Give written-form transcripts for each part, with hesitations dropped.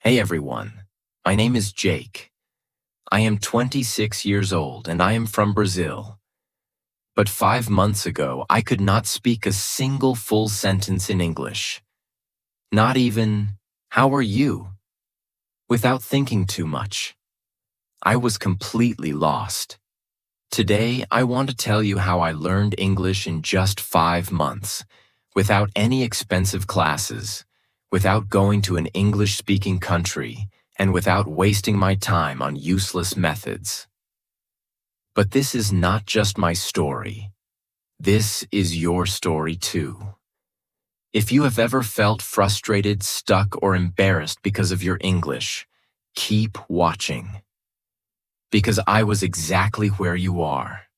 Hey everyone, my name is Jake. I am 26 years old and I am from Brazil. But 5 months ago, I could not speak a single full sentence in English. Not even, "How are you?" Without thinking too much. I was completely lost. Today, I want to tell you how I learned English in just 5 months, without any expensive classes, without going to an English-speaking country, and without wasting my time on useless methods. But this is not just my story. This is your story too. If you have ever felt frustrated, stuck, or embarrassed because of your English, keep watching. Because I was exactly where you are.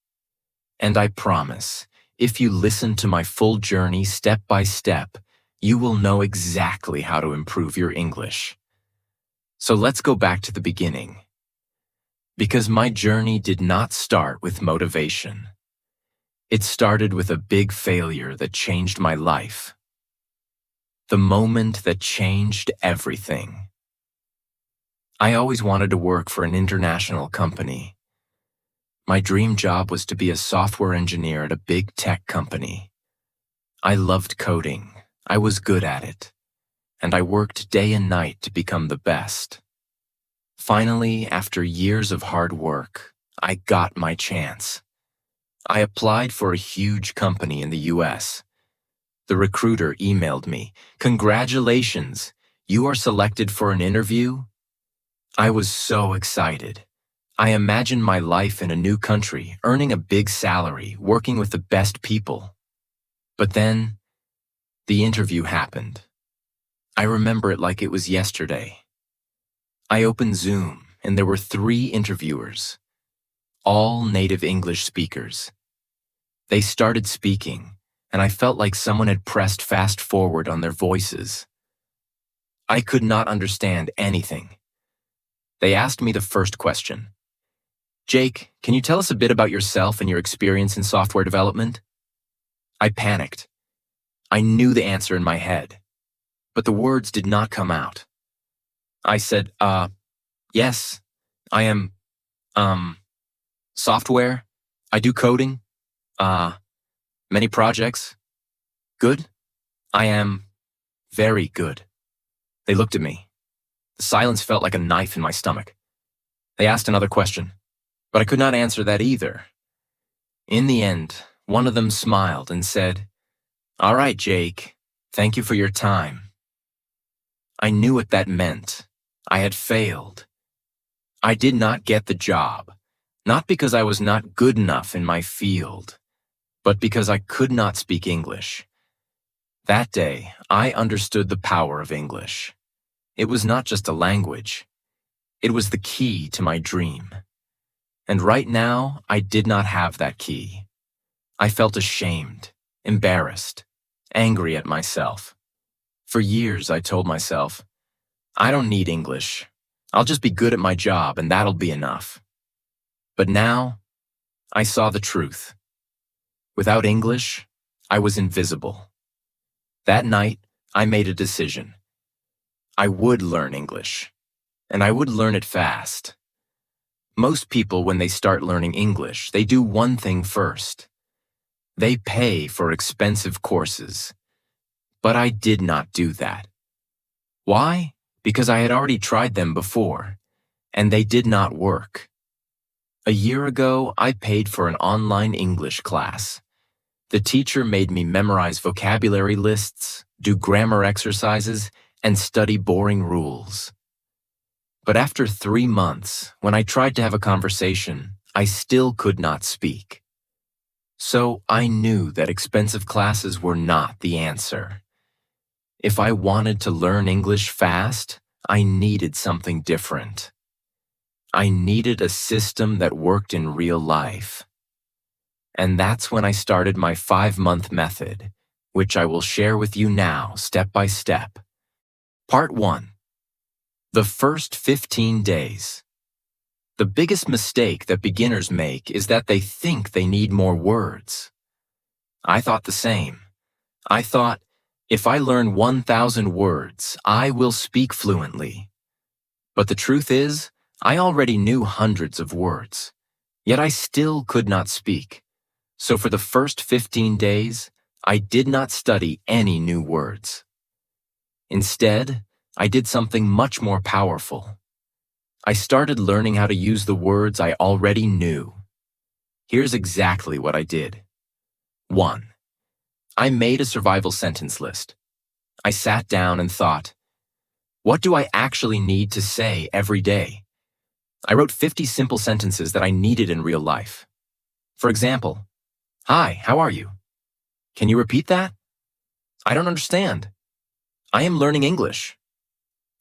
And I promise, if you listen to my full journey step by step, you will know exactly how to improve your English. So let's go back to the beginning. Because my journey did not start with motivation. It started with a big failure that changed my life. The moment that changed everything. I always wanted to work for an international company. My dream job was to be a software engineer at a big tech company. I loved coding. I was good at it. And I worked day and night to become the best. Finally, after years of hard work, I got my chance. I applied for a huge company in the US. The recruiter emailed me, "Congratulations, you are selected for an interview?" I was so excited. I imagined my life in a new country, earning a big salary, working with the best people. But then, the interview happened. I remember it like it was yesterday. I opened Zoom, and there were 3 interviewers, all native English speakers. They started speaking, and I felt like someone had pressed fast forward on their voices. I could not understand anything. They asked me the first question. "Jake, can you tell us a bit about yourself and your experience in software development?" I panicked. I knew the answer in my head, but the words did not come out. I said, yes, I am, software. I do coding. Many projects. Good. I am very good. They looked at me. The silence felt like a knife in my stomach. They asked another question, but I could not answer that either. In the end, one of them smiled and said, "All right, Jake, thank you for your time." I knew what that meant. I had failed. I did not get the job, not because I was not good enough in my field, but because I could not speak English. That day, I understood the power of English. It was not just a language. It was the key to my dream. And right now, I did not have that key. I felt ashamed, embarrassed, angry at myself. For years, I told myself, I don't need English. I'll just be good at my job and that'll be enough. But now, I saw the truth. Without English, I was invisible. That night, I made a decision. I would learn English, and I would learn it fast. Most people, when they start learning English, they do one thing first. They pay for expensive courses. But I did not do that. Why? Because I had already tried them before, and they did not work. A year ago, I paid for an online English class. The teacher made me memorize vocabulary lists, do grammar exercises, and study boring rules. But after 3 months, when I tried to have a conversation, I still could not speak. So I knew that expensive classes were not the answer. If I wanted to learn English fast, I needed something different. I needed a system that worked in real life. And that's when I started my 5-month method, which I will share with you now, step by step. Part 1. The first 15 days. The biggest mistake that beginners make is that they think they need more words. I thought the same. I thought, if I learn 1,000 words, I will speak fluently. But the truth is, I already knew hundreds of words. Yet I still could not speak. So for the first 15 days, I did not study any new words. Instead, I did something much more powerful. I started learning how to use the words I already knew. Here's exactly what I did. 1. I made a survival sentence list. I sat down and thought, what do I actually need to say every day? I wrote 50 simple sentences that I needed in real life. For example, hi, how are you? Can you repeat that? I don't understand. I am learning English.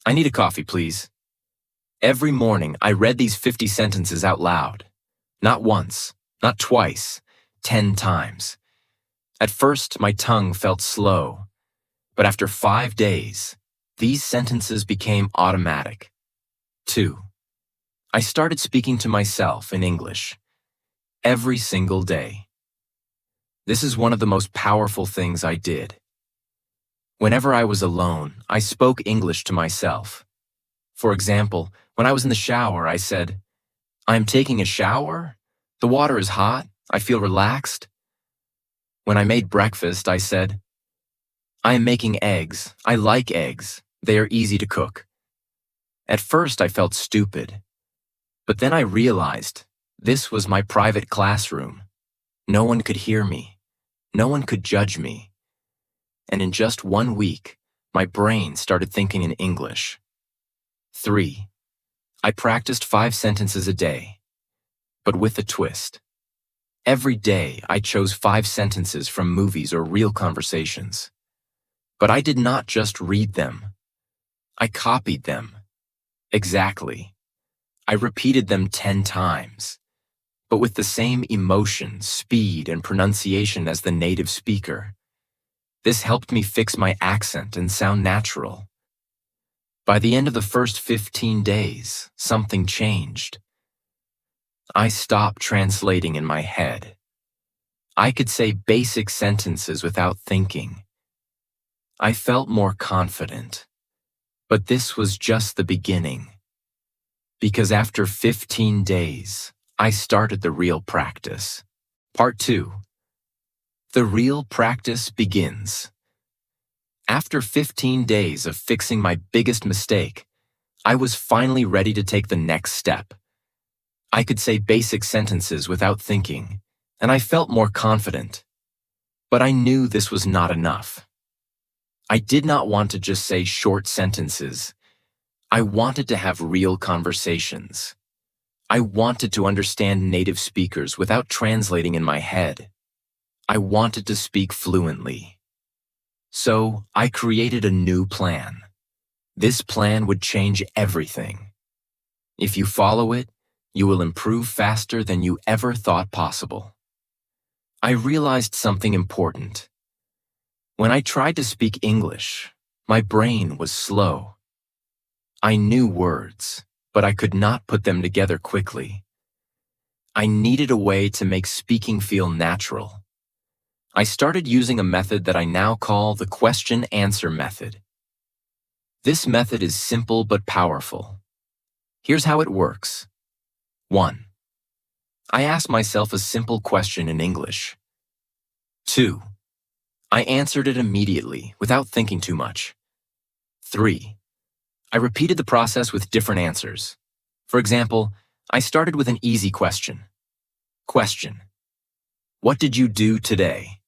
I need a coffee, please. Every morning, I read these 50 sentences out loud. Not once, not twice, 10 times. At first, my tongue felt slow, but after 5 days, these sentences became automatic. 2. I started speaking to myself in English every single day. This is one of the most powerful things I did. Whenever I was alone, I spoke English to myself. For example, when I was in the shower, I said, I'm taking a shower. The water is hot. I feel relaxed. When I made breakfast, I said, I am making eggs. I like eggs. They are easy to cook. At first, I felt stupid. But then I realized this was my private classroom. No one could hear me. No one could judge me. And in just 1 week, my brain started thinking in English. 3. I practiced 5 sentences a day, but with a twist. Every day, I chose 5 sentences from movies or real conversations. But I did not just read them. I copied them. Exactly. I repeated them 10 times, but with the same emotion, speed, and pronunciation as the native speaker. This helped me fix my accent and sound natural. By the end of the first 15 days, something changed. I stopped translating in my head. I could say basic sentences without thinking. I felt more confident. But this was just the beginning. Because after 15 days, I started the real practice. Part 2. The real practice begins. After 15 days of fixing my biggest mistake, I was finally ready to take the next step. I could say basic sentences without thinking, and I felt more confident. But I knew this was not enough. I did not want to just say short sentences. I wanted to have real conversations. I wanted to understand native speakers without translating in my head. I wanted to speak fluently. So I created a new plan. This plan would change everything. If you follow it, you will improve faster than you ever thought possible. I realized something important. When I tried to speak English, my brain was slow. I knew words, but I could not put them together quickly. I needed a way to make speaking feel natural. I started using a method that I now call the question-answer method. This method is simple but powerful. Here's how it works. 1. I ask myself a simple question in English. 2. I answered it immediately, without thinking too much. 3. I repeated the process with different answers. For example, I started with an easy question. Question: what did you do today?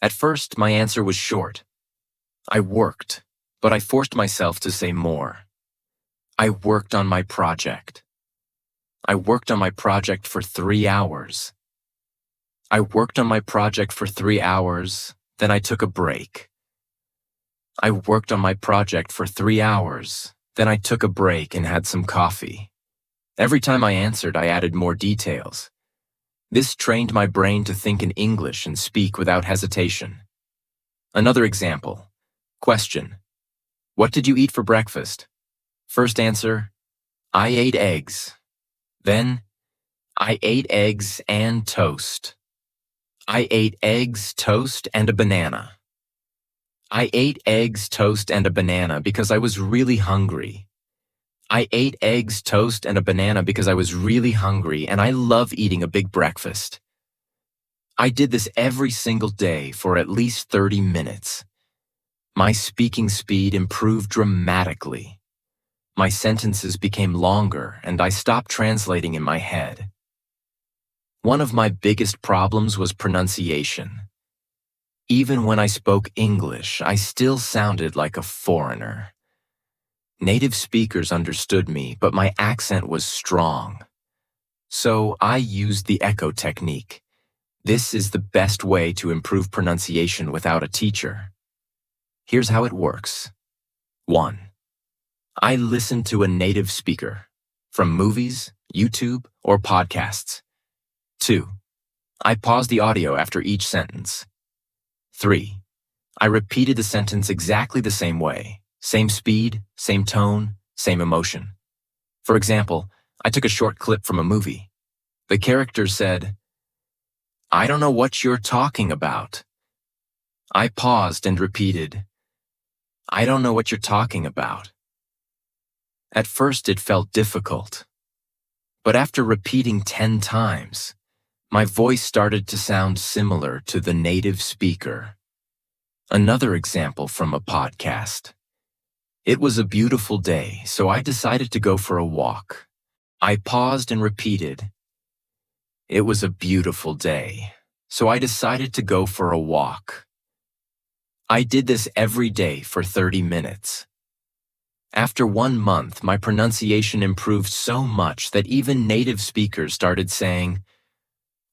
At first, my answer was short. I worked, but I forced myself to say more. I worked on my project. I worked on my project for 3 hours. I worked on my project for 3 hours, then I took a break. I worked on my project for 3 hours, then I took a break and had some coffee. Every time I answered, I added more details. This trained my brain to think in English and speak without hesitation. Another example. Question: what did you eat for breakfast? First answer: I ate eggs. Then, I ate eggs and toast. I ate eggs, toast, and a banana. I ate eggs, toast, and a banana because I was really hungry. I ate eggs, toast, and a banana because I was really hungry and I love eating a big breakfast. I did this every single day for at least 30 minutes. My speaking speed improved dramatically. My sentences became longer and I stopped translating in my head. One of my biggest problems was pronunciation. Even when I spoke English, I still sounded like a foreigner. Native speakers understood me, but my accent was strong. So I used the echo technique. This is the best way to improve pronunciation without a teacher. Here's how it works. 1. I listen to a native speaker, from movies, YouTube, or podcasts. 2. I pause the audio after each sentence. 3. I repeated the sentence exactly the same way, same speed, same tone, same emotion. For example, I took a short clip from a movie. The character said, "I don't know what you're talking about." I paused and repeated, "I don't know what you're talking about." At first it felt difficult, but after repeating 10 times, my voice started to sound similar to the native speaker. Another example from a podcast. It was a beautiful day, so I decided to go for a walk. I paused and repeated, "It was a beautiful day, so I decided to go for a walk." I did this every day for 30 minutes. After 1 month, my pronunciation improved so much that even native speakers started saying,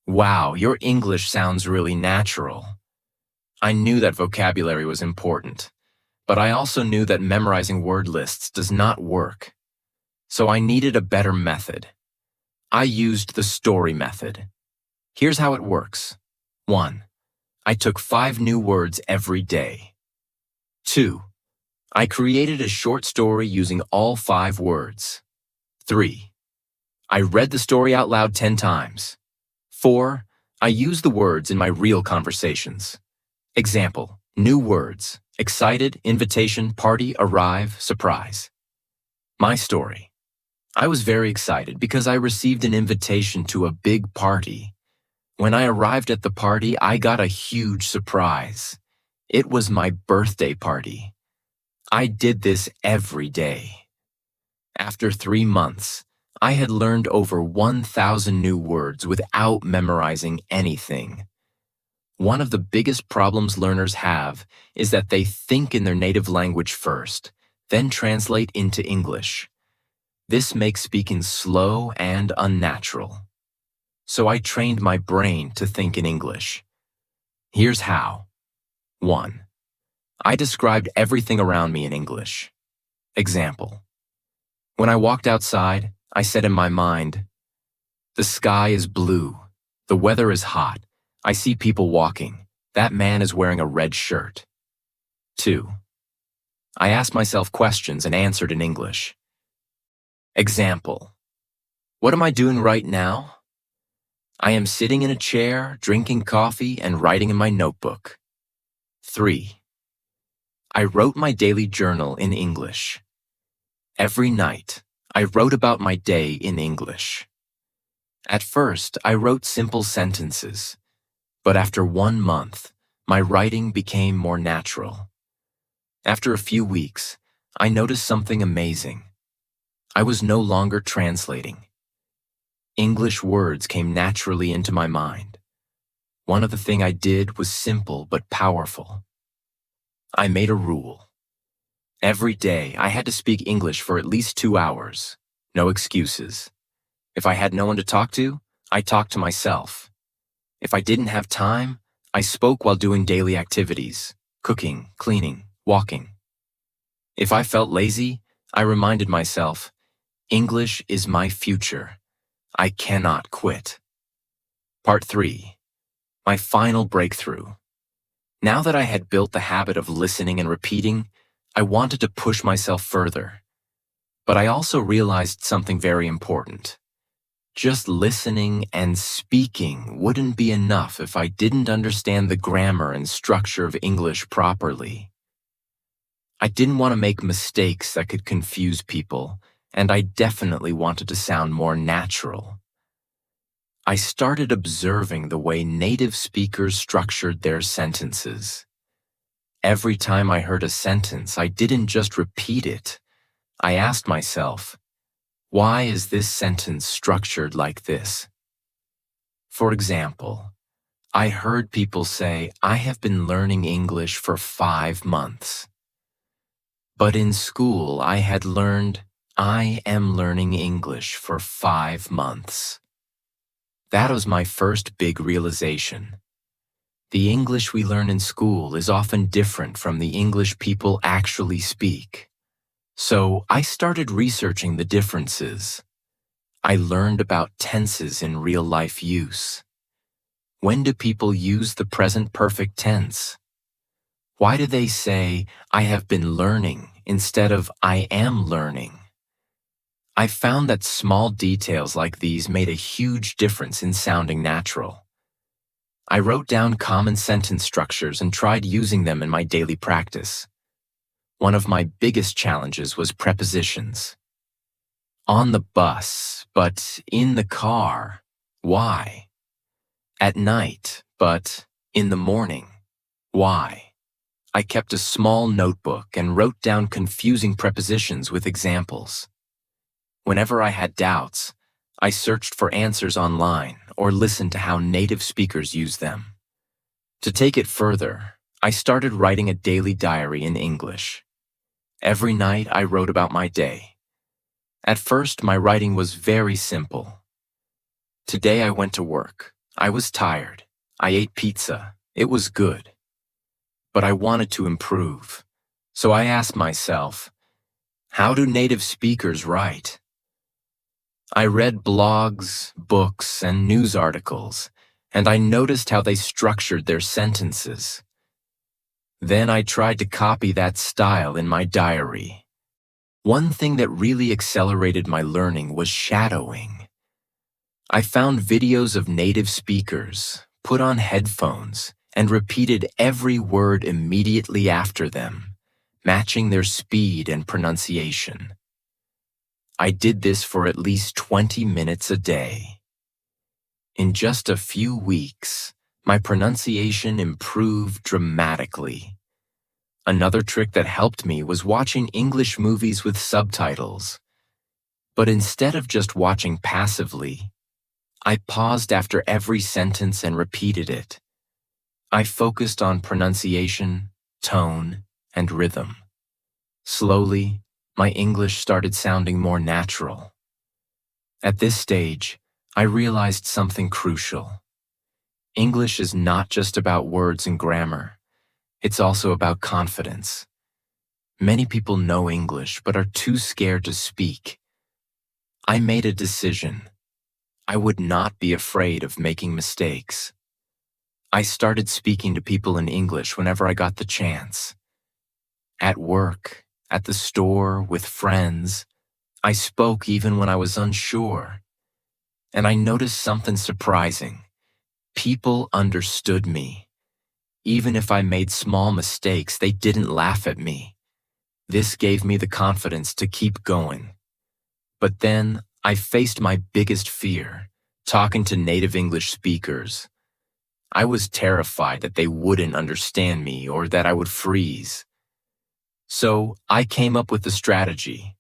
"Wow, your English sounds really natural." I knew that vocabulary was important, but I also knew that memorizing word lists does not work. So I needed a better method. I used the story method. Here's how it works. 1. I took 5 new words every day. 2. I created a short story using all 5 words. 3. I read the story out loud 10 times. 4. I used the words in my real conversations. Example, new words: excited, invitation, party, arrive, surprise. My story. I was very excited because I received an invitation to a big party. When I arrived at the party, I got a huge surprise. It was my birthday party. I did this every day. After 3 months, I had learned over 1,000 new words without memorizing anything. One of the biggest problems learners have is that they think in their native language first, then translate into English. This makes speaking slow and unnatural. So I trained my brain to think in English. Here's how. 1. I described everything around me in English. Example. When I walked outside, I said in my mind, "The sky is blue. The weather is hot. I see people walking. That man is wearing a red shirt." 2. I asked myself questions and answered in English. Example. What am I doing right now? I am sitting in a chair, drinking coffee, and writing in my notebook. 3. I wrote my daily journal in English. Every night, I wrote about my day in English. At first, I wrote simple sentences, but after 1 month, my writing became more natural. After a few weeks, I noticed something amazing. I was no longer translating. English words came naturally into my mind. One of the things I did was simple but powerful. I made a rule. Every day, I had to speak English for at least 2 hours. No excuses. If I had no one to talk to, I talked to myself. If I didn't have time, I spoke while doing daily activities, cooking, cleaning, walking. If I felt lazy, I reminded myself, English is my future. I cannot quit. Part 3. My final breakthrough. Now that I had built the habit of listening and repeating, I wanted to push myself further. But I also realized something very important. Just listening and speaking wouldn't be enough if I didn't understand the grammar and structure of English properly. I didn't want to make mistakes that could confuse people, and I definitely wanted to sound more natural. I started observing the way native speakers structured their sentences. Every time I heard a sentence, I didn't just repeat it. I asked myself, why is this sentence structured like this? For example, I heard people say, I have been learning English for 5 months. But in school, I had learned, I am learning English for 5 months. That was my first big realization. The English we learn in school is often different from the English people actually speak. So I started researching the differences. I learned about tenses in real-life use. When do people use the present perfect tense? Why do they say, I have been learning, instead of I am learning? I found that small details like these made a huge difference in sounding natural. I wrote down common sentence structures and tried using them in my daily practice. One of my biggest challenges was prepositions. On the bus, but in the car. Why? At night, but in the morning. Why? I kept a small notebook and wrote down confusing prepositions with examples. Whenever I had doubts, I searched for answers online or listened to how native speakers use them. To take it further, I started writing a daily diary in English. Every night I wrote about my day. At first, my writing was very simple. Today I went to work. I was tired. I ate pizza. It was good. But I wanted to improve. So I asked myself, how do native speakers write? I read blogs, books, and news articles, and I noticed how they structured their sentences. Then I tried to copy that style in my diary. One thing that really accelerated my learning was shadowing. I found videos of native speakers, put on headphones, and repeated every word immediately after them, matching their speed and pronunciation. I did this for at least 20 minutes a day. In just a few weeks, my pronunciation improved dramatically. Another trick that helped me was watching English movies with subtitles. But instead of just watching passively, I paused after every sentence and repeated it. I focused on pronunciation, tone, and rhythm. Slowly, my English started sounding more natural. At this stage, I realized something crucial. English is not just about words and grammar. It's also about confidence. Many people know English but are too scared to speak. I made a decision. I would not be afraid of making mistakes. I started speaking to people in English whenever I got the chance. At work, at the store, with friends, I spoke even when I was unsure. And I noticed something surprising. People understood me. Even if I made small mistakes, they didn't laugh at me. This gave me the confidence to keep going. But then I faced my biggest fear, talking to native English speakers. I was terrified that they wouldn't understand me or that I would freeze. So I came up with a strategy.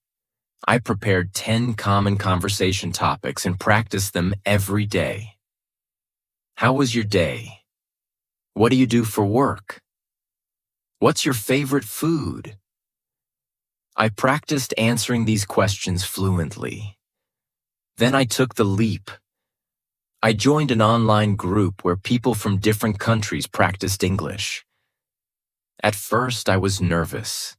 I prepared 10 common conversation topics and practiced them every day. How was your day? What do you do for work? What's your favorite food? I practiced answering these questions fluently. Then I took the leap. I joined an online group where people from different countries practiced English. At first, I was nervous,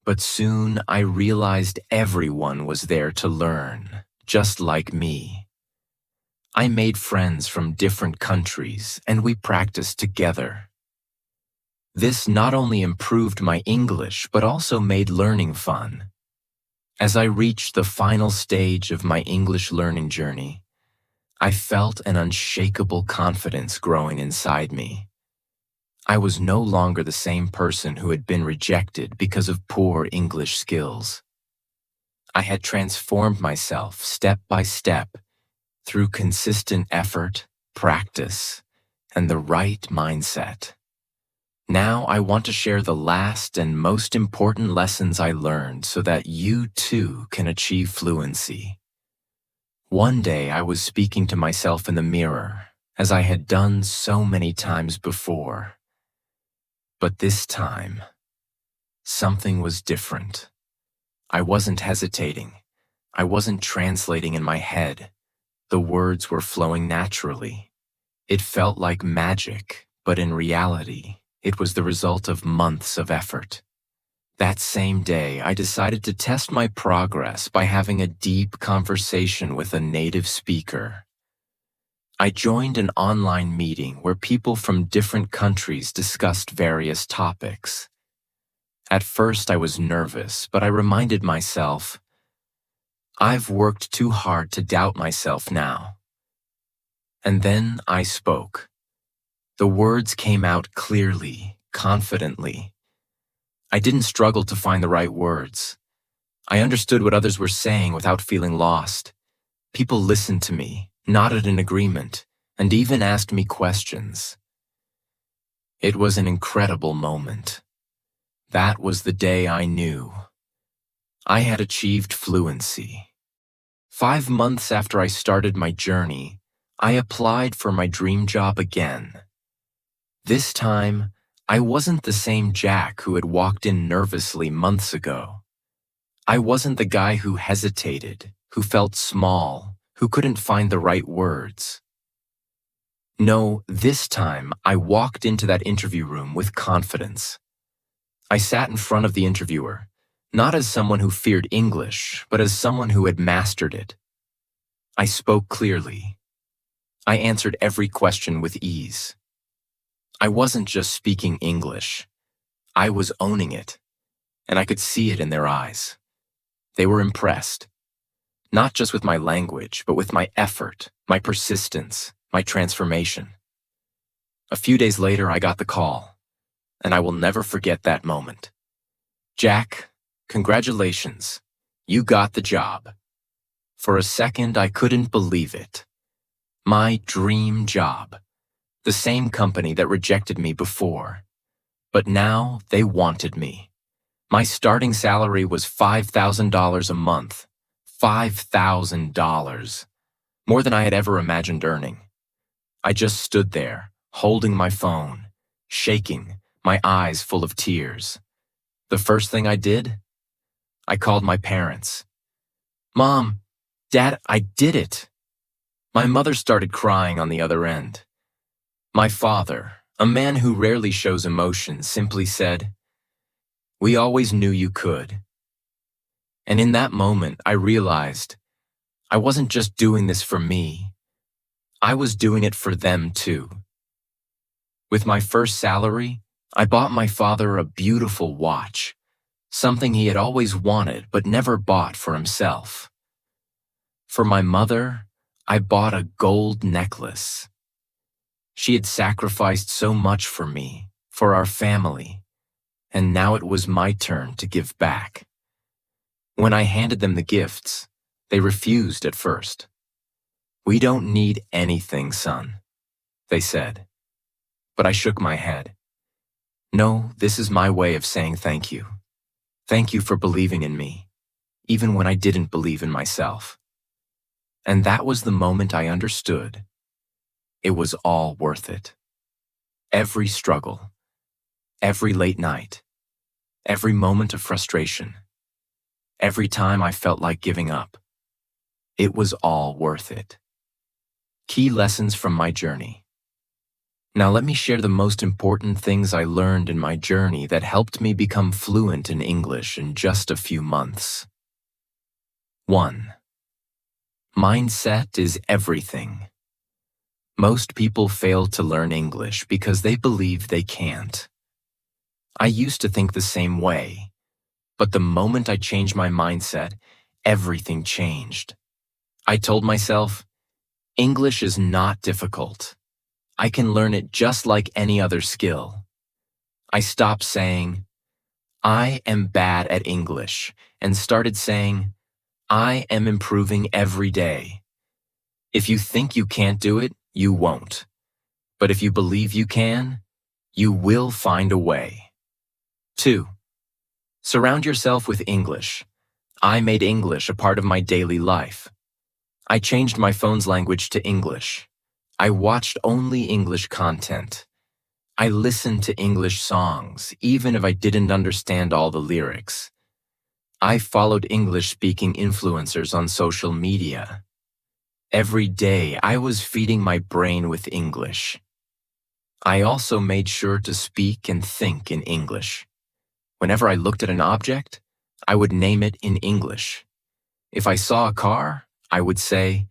but soon I realized everyone was there to learn, just like me. I made friends from different countries, and we practiced together. This not only improved my English, but also made learning fun. As I reached the final stage of my English learning journey, I felt an unshakable confidence growing inside me. I was no longer the same person who had been rejected because of poor English skills. I had transformed myself step by step through consistent effort, practice, and the right mindset. Now I want to share the last and most important lessons I learned so that you too can achieve fluency. One day I was speaking to myself in the mirror, as I had done so many times before. But this time, something was different. I wasn't hesitating. I wasn't translating in my head. The words were flowing naturally. It felt like magic, but in reality, it was the result of months of effort. That same day, I decided to test my progress by having a deep conversation with a native speaker. I joined an online meeting where people from different countries discussed various topics. At first, I was nervous, but I reminded myself, I've worked too hard to doubt myself now. And then I spoke. The words came out clearly, confidently. I didn't struggle to find the right words. I understood what others were saying without feeling lost. People listened to me, nodded in agreement, and even asked me questions. It was an incredible moment. That was the day I knew I had achieved fluency. 5 months after I started my journey, I applied for my dream job again. This time, I wasn't the same Jack who had walked in nervously months ago. I wasn't the guy who hesitated, who felt small, who couldn't find the right words. No, this time I walked into that interview room with confidence. I sat in front of the interviewer, not as someone who feared English, but as someone who had mastered it. I spoke clearly. I answered every question with ease. I wasn't just speaking English. I was owning it, and I could see it in their eyes. They were impressed, not just with my language, but with my effort, my persistence, my transformation. A few days later, I got the call, and I will never forget that moment. Jack, congratulations. You got the job. For a second, I couldn't believe it. My dream job. The same company that rejected me before. But now they wanted me. My starting salary was $5,000 a month. $5,000. More than I had ever imagined earning. I just stood there, holding my phone, shaking, my eyes full of tears. The first thing I did? I called my parents. Mom, Dad, I did it. My mother started crying on the other end. My father, a man who rarely shows emotion, simply said, "We always knew you could." And in that moment, I realized I wasn't just doing this for me. I was doing it for them too. With my first salary, I bought my father a beautiful watch, something he had always wanted but never bought for himself. For my mother, I bought a gold necklace. She had sacrificed so much for me, for our family, and now it was my turn to give back. When I handed them the gifts, they refused at first. "We don't need anything, son," they said. But I shook my head. "No, this is my way of saying thank you. Thank you for believing in me, even when I didn't believe in myself." And that was the moment I understood. It was all worth it. Every struggle, every late night, every moment of frustration, every time I felt like giving up. It was all worth it. Key lessons from my journey. Now let me share the most important things I learned in my journey that helped me become fluent in English in just a few months. 1. Mindset is everything. Most people fail to learn English because they believe they can't. I used to think the same way, but the moment I changed my mindset, everything changed. I told myself, English is not difficult. I can learn it just like any other skill. I stopped saying, I am bad at English, and started saying, I am improving every day. If you think you can't do it, you won't. But if you believe you can, you will find a way. 2. Surround yourself with English. I made English a part of my daily life. I changed my phone's language to English. I watched only English content. I listened to English songs, even if I didn't understand all the lyrics. I followed English-speaking influencers on social media. Every day, I was feeding my brain with English. I also made sure to speak and think in English. Whenever I looked at an object, I would name it in English. If I saw a car, I would say,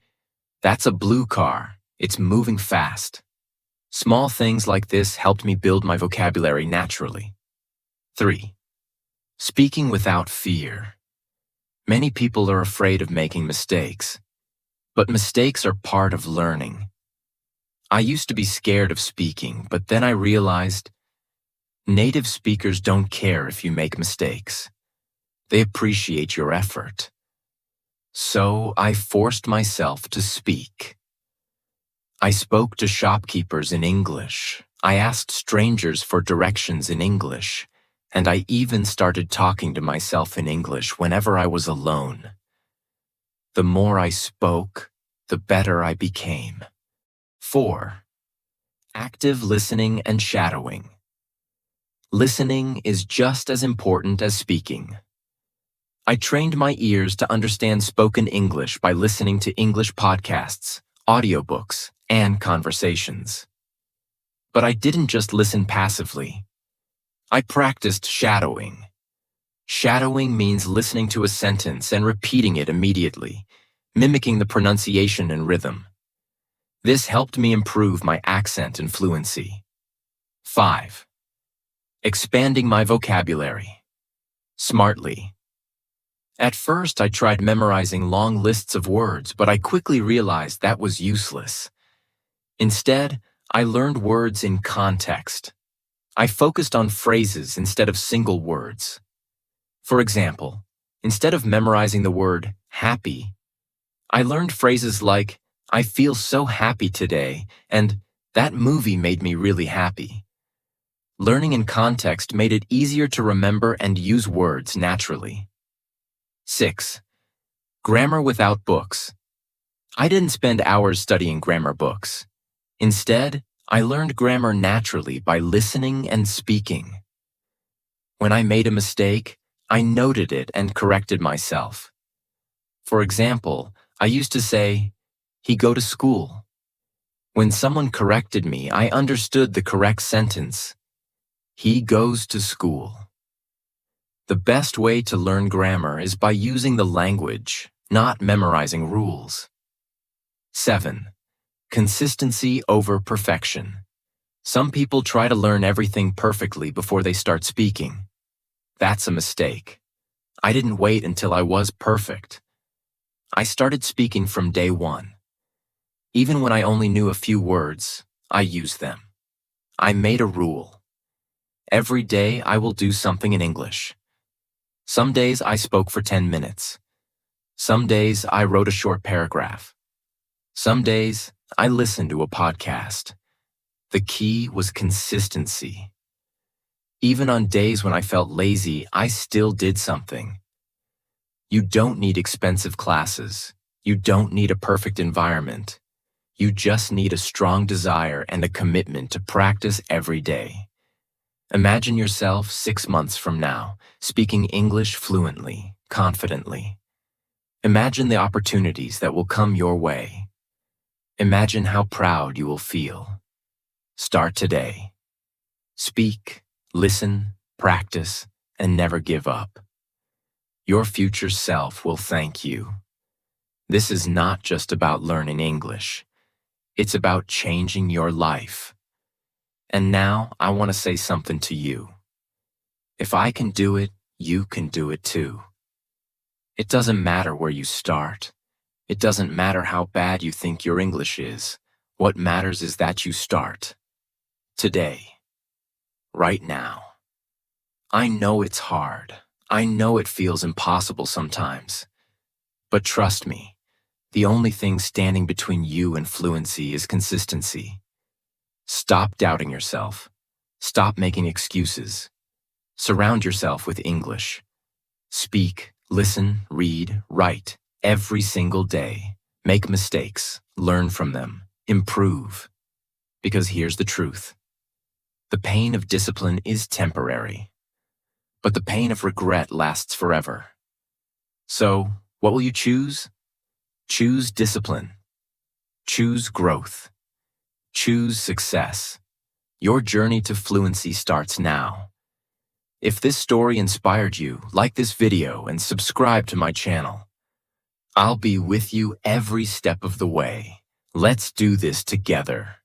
"That's a blue car. It's moving fast." Small things like this helped me build my vocabulary naturally. 3. Speaking without fear. Many people are afraid of making mistakes, but mistakes are part of learning. I used to be scared of speaking, but then I realized native speakers don't care if you make mistakes. They appreciate your effort. So I forced myself to speak. I spoke to shopkeepers in English. I asked strangers for directions in English. And I even started talking to myself in English whenever I was alone. The more I spoke, the better I became. 4. Active listening and shadowing. Listening is just as important as speaking. I trained my ears to understand spoken English by listening to English podcasts, audiobooks, and conversations. But I didn't just listen passively. I practiced shadowing. Shadowing means listening to a sentence and repeating it immediately, mimicking the pronunciation and rhythm. This helped me improve my accent and fluency. 5. Expanding my vocabulary. Smartly. At first, I tried memorizing long lists of words, but I quickly realized that was useless. Instead, I learned words in context. I focused on phrases instead of single words. For example, instead of memorizing the word happy, I learned phrases like, "I feel so happy today," and "that movie made me really happy." Learning in context made it easier to remember and use words naturally. 6. Grammar without books. I didn't spend hours studying grammar books. Instead, I learned grammar naturally by listening and speaking. When I made a mistake, I noted it and corrected myself. For example, I used to say, "He go to school." When someone corrected me, I understood the correct sentence. He goes to school. The best way to learn grammar is by using the language, not memorizing rules. 7. Consistency over perfection. Some people try to learn everything perfectly before they start speaking. That's a mistake. I didn't wait until I was perfect. I started speaking from day one. Even when I only knew a few words, I used them. I made a rule. Every day I will do something in English. Some days I spoke for 10 minutes. Some days I wrote a short paragraph. Some days I listened to a podcast. The key was consistency. Even on days when I felt lazy, I still did something. You don't need expensive classes. You don't need a perfect environment. You just need a strong desire and a commitment to practice every day. Imagine yourself 6 months from now, speaking English fluently, confidently. Imagine the opportunities that will come your way. Imagine how proud you will feel. Start today. Speak, listen, practice, and never give up. Your future self will thank you. This is not just about learning English. It's about changing your life. And now I want to say something to you. If I can do it, you can do it too. It doesn't matter where you start. It doesn't matter how bad you think your English is. What matters is that you start. Today. Right now. I know it's hard. I know it feels impossible sometimes. But trust me, the only thing standing between you and fluency is consistency. Stop doubting yourself. Stop making excuses. Surround yourself with English. Speak, listen, read, write every single day. Make mistakes, learn from them, improve. Because here's the truth. The pain of discipline is temporary, but the pain of regret lasts forever. So, what will you choose? Choose discipline. Choose growth. Choose success. Your journey to fluency starts now. If this story inspired you, like this video and subscribe to my channel. I'll be with you every step of the way. Let's do this together.